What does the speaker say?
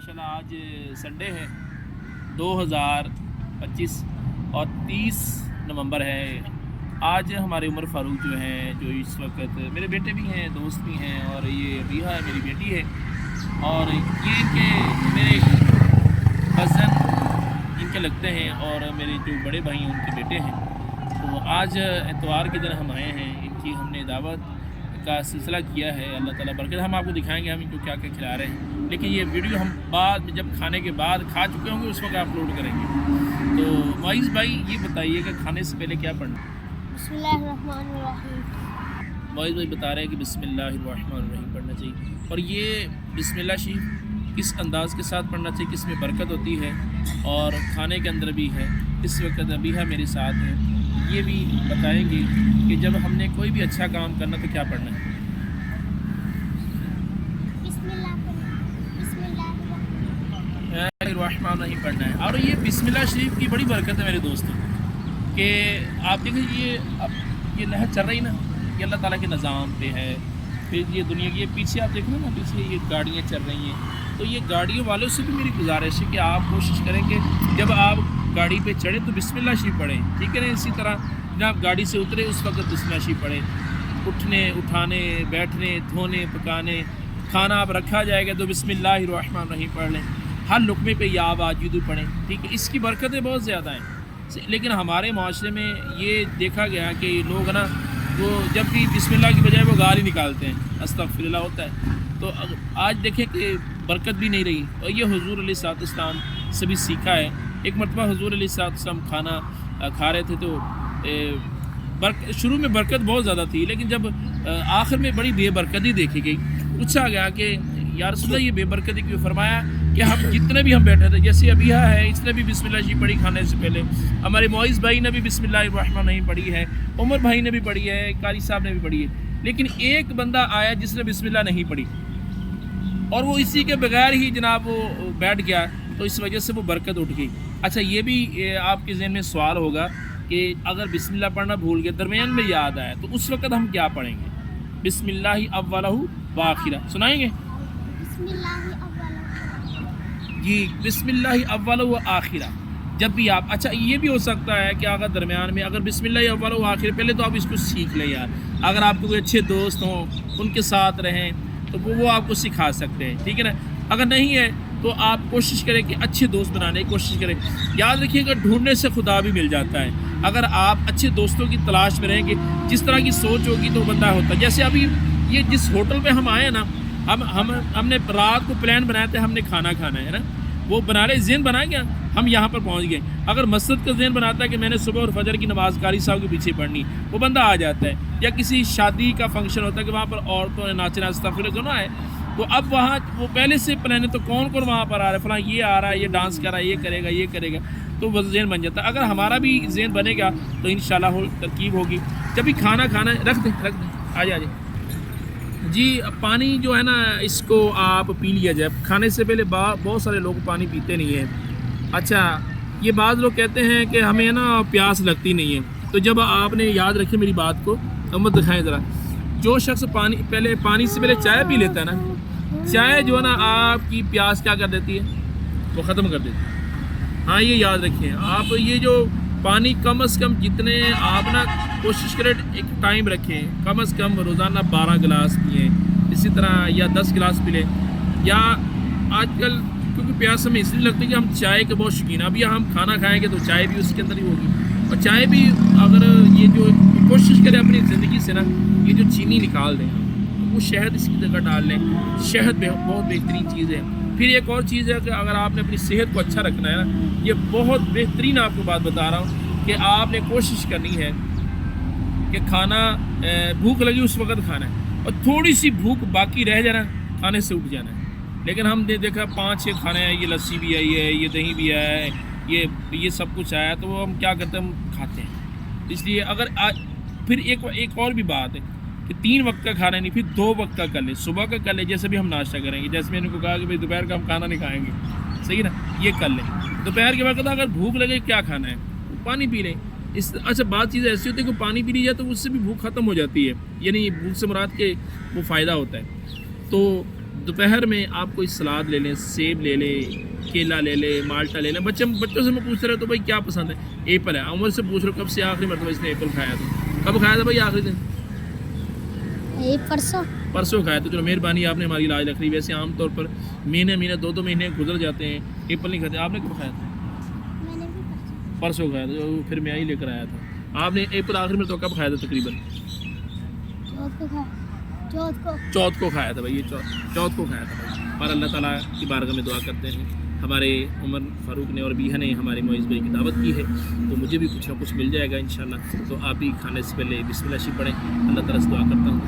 माशाल्लाह आज संडे है 2025 और 30 नवंबर है। आज हमारे उमर फ़ारूक जो हैं, जो इस वक्त मेरे बेटे भी हैं, दोस्त भी हैं, और ये अबीहा है मेरी बेटी है, और ये इनके मेरे कज़न इनके लगते हैं, और मेरे जो बड़े भाई हैं उनके बेटे हैं। तो आज इतवार के दिन हम आए हैं, इनकी हमने दावत का सिलसिला किया है। अल्लाह ताला बरकत। हम आपको दिखाएंगे हम इनको क्या क्या खिला रहे हैं, लेकिन ये वीडियो हम बाद में जब खाने के बाद खा चुके होंगे उस वक्त अपलोड करेंगे। तो मोइज़ भाई ये बताइए कि खाने से पहले क्या पढ़ना है? बिस्मिल्लाहिर्रहमानिर्रहीम। मोइज़ भाई बता रहे हैं कि बिस्मिल्लाहिर्रहमानिर्रहीम पढ़ना चाहिए, और ये बिस्मिल्लाह शरीफ किस अंदाज़ के साथ पढ़ना चाहिए, किस में बरकत होती है, और खाने के अंदर भी है। इस वक्त अबीहा मेरे साथ है, ये भी बताएंगे कि जब हमने कोई भी अच्छा काम करना तो क्या पढ़ना है। बिस्मिल्लाहिर्रहमानिर्रहीम पढ़ना है। और ये बिस्मिल्लाह शरीफ की बड़ी बरकत है मेरे दोस्तों, कि आप देखिए ये लहर चल रही ना, ये अल्लाह ताला के निज़ाम पे है। फिर ये दुनिया की ये पीछे आप देख लो ना, पीछे ये गाड़ियाँ चल रही हैं, तो ये गाड़ियों वालों से भी मेरी गुजारिश है कि आप कोशिश करें कि जब आप गाड़ी पे चढ़े तो बिस्मिल्लाह शरीफ पढ़ें, ठीक है ना। इसी तरह जब आप गाड़ी से उतरे उस वक्त बिस्मिल्लाह शरीफ पढ़ें। उठने, उठाने, बैठने, धोने, पकाने, खाना आप रखा जाएगा तो बिस्मिल्लाहिर्रहमानिर्रहीम पढ़ लें। हर लुक़मे पे या वाजिदु पढ़ें, ठीक है। इसकी बरकतें बहुत ज़्यादा हैं, लेकिन हमारे माशरे में ये देखा गया कि लोग ना वो जब भी बिस्मिल्लाह की बजाय वो गाली निकालते हैं, अस्तगफिरुल्लाह होता है। तो आज देखें कि बरकत भी नहीं रही, और ये हुज़ूर अलैहिस्सलाम से भी सीखा है। एक मरतबा हुज़ूर अलैहिस्सलाम खाना खा रहे थे, तो शुरू में बरकत बहुत ज़्यादा थी, लेकिन जब आखिर में बड़ी बेबरकती देखी गई, पूछा गया कि या रसूलल्लाह ये बेबरकती क्यों? फरमाया कि हम जितने भी हम बैठे थे, जैसे अबीहा है इसने भी बिस्मिल्लाह शरीफ पढ़ी खाने से पहले, हमारे मोइज़ भाई ने भी बिस्मिल्लाहिर्रहमानिर्रहीम पढ़ी है, उमर भाई ने भी पढ़ी है, कारी साहब ने भी पढ़ी है, लेकिन एक बंदा आया जिसने बिस्मिल्लाह नहीं पढ़ी, और वो इसी के बगैर ही जनाब वो बैठ गया, तो इस वजह से वो बरकत उठ गई। अच्छा, ये भी आपके ज़हन में सवाल होगा कि अगर बिस्मिल्लाह पढ़ना भूल गए, दरमियान में याद आया, तो उस वक्त हम क्या पढ़ेंगे? बिस्मिल्लाहि अव्वलहु व आखिरा सुनाएंगे जी। बिस्मिल्लाहि अव्वलहु व आखिरा जब भी आप, अच्छा ये भी हो सकता है कि अगर दरमियान में अगर बिस्मिल्लाहि अव्वलहु व आखिरा, पहले तो आप इसको सीख लें यार। अगर आपके कोई अच्छे दोस्त हों उनके साथ रहें तो वो आपको सिखा सकते हैं, ठीक है ना। अगर नहीं है तो आप कोशिश करें कि अच्छे दोस्त बनाने की कोशिश करें। याद रखिएगा, ढूंढने से खुदा भी मिल जाता है। अगर आप अच्छे दोस्तों की तलाश में रहेंगे, जिस तरह की सोच होगी तो बंदा होता है। जैसे अभी ये जिस होटल में हम आए ना, हमने रात को प्लान बनाया था, हमने खाना खाना है ना, वो बना रहे ज़हन बना गया, हम यहाँ पर पहुँच गए। अगर मस्जिद का ज़हन बनाता है कि मैंने सुबह और फजर की नमाज़ कारी साहब के पीछे पढ़नी, वो बंदा आ जाता है। या किसी शादी का फंक्शन होता है कि वहाँ पर औरतों ने नाचना अस्तगफिरुल्लाह है, तो अब वहाँ वो पहले से प्लान है, तो कौन कौन वहाँ पर आ रहा है, फलां ये आ रहा है, ये डांस कर रहा है, ये करेगा, तो वो ज़हन बन जाता है। अगर हमारा भी ज़हन बनेगा तो इंशाल्लाह तरकीब होगी। जब भी खाना खाना है, रख दें आ जाए जी। पानी जो है ना, इसको आप पी लिया जाए खाने से पहले। बहुत सारे लोग पानी पीते नहीं हैं। अच्छा, ये बात लोग कहते हैं कि हमें ना प्यास लगती नहीं है, तो जब आपने याद रखिए मेरी बात को, हम दिखाएं ज़रा। जो शख्स पानी से पहले चाय पी लेता है ना, चाय जो है ना आपकी प्यास क्या कर देती है, वो ख़त्म कर देती है। हाँ, ये याद रखें आप। ये जो पानी कम अज़ कम जितने आप ना कोशिश करें, एक टाइम रखें, कम अज़ कम रोज़ाना 12 गिलास पिएँ, इसी तरह या 10 गिलास पी लें। या आजकल क्योंकि प्यास हमें इसलिए लगती है कि हम चाय के बहुत शौकीन, अभी हम खाना खाएँगे तो चाय भी उसके अंदर ही होगी। और चाय भी अगर ये जो कोशिश करें अपनी ज़िंदगी से ना, ये जो चीनी निकाल दें, वो शहद इसकी जगह डाल लें। शहद बहुत बेहतरीन चीज़ है। फिर एक और चीज़ है कि अगर आपने अपनी सेहत को अच्छा रखना है ना, ये बहुत बेहतरीन आपको बात बता रहा हूँ कि आपने कोशिश करनी है कि खाना भूख लगी उस वक्त खाना है, और थोड़ी सी भूख बाकी रह जाना, खाने से उठ जाना है। लेकिन हमने देखा 5-6 खाने हैं, ये लस्सी भी आई है, ये दही भी है, ये सब कुछ आया, तो वो हम क्या करते हैं, हम खाते हैं। इसलिए अगर फिर एक और भी बात है कि 3 वक्त का खाना नहीं, फिर 2 वक्त का कर ले। सुबह का कर ले, जैसे भी हम नाश्ता करेंगे, जैसे मैंने को कहा कि भाई दोपहर का हम खाना नहीं खाएंगे, सही ना, ये कर लें। दोपहर के वक्त अगर भूख लगे क्या खाना है, पानी पी लें। अच्छा, बात चीज़ ऐसी होती है कि पानी पी ली जाए तो उससे भी भूख ख़त्म हो जाती है, यानी भूख से मुराद के वो फ़ायदा होता है। तो دوپہر میں آپ کوئی سلاد لے لیں، سیب لے لیں، کیلا لے لیں، مالٹا لے لیں. بچوں سے میں پوچھتا رہا تو بھائی کیا پسند ہے؟ ایپل ہے. عمر سے پوچھ رہا ہوں کب سے آخری مرتبہ اس نے ایپل کھایا تھا؟ کب کھایا تھا بھائی آخری دن؟ پرسوں کھایا. تو چلو مہربانی آپ نے ہماری علاج رکھ لی. ویسے عام طور پر مہینے 2 مہینے گزر جاتے ہیں ایپل نہیں کھاتے. آپ نے کب کھایا تھا؟ پرسوں کھایا تھا. پھر میں ہی لے کر آیا تھا. آپ نے ایپل آخری مرتبہ کب کھایا تھا تقریباً؟ چوتھ کو کھایا تھا بھائی. یہ چوتھ کو کھایا تھا بھائی. اور اللہ تعالیٰ کی بارگاہ میں دعا کرتے ہیں ہمارے عمر فاروق نے اور بیہا نے ہمارے معیز بھائی کی دعوت کی ہے تو مجھے بھی کچھ نہ کچھ مل جائے گا انشاءاللہ. تو آپ بھی کھانے سے پہلے بسم اللہ شریف پڑھیں. اللہ تعالیٰ سے دعا کرتا ہوں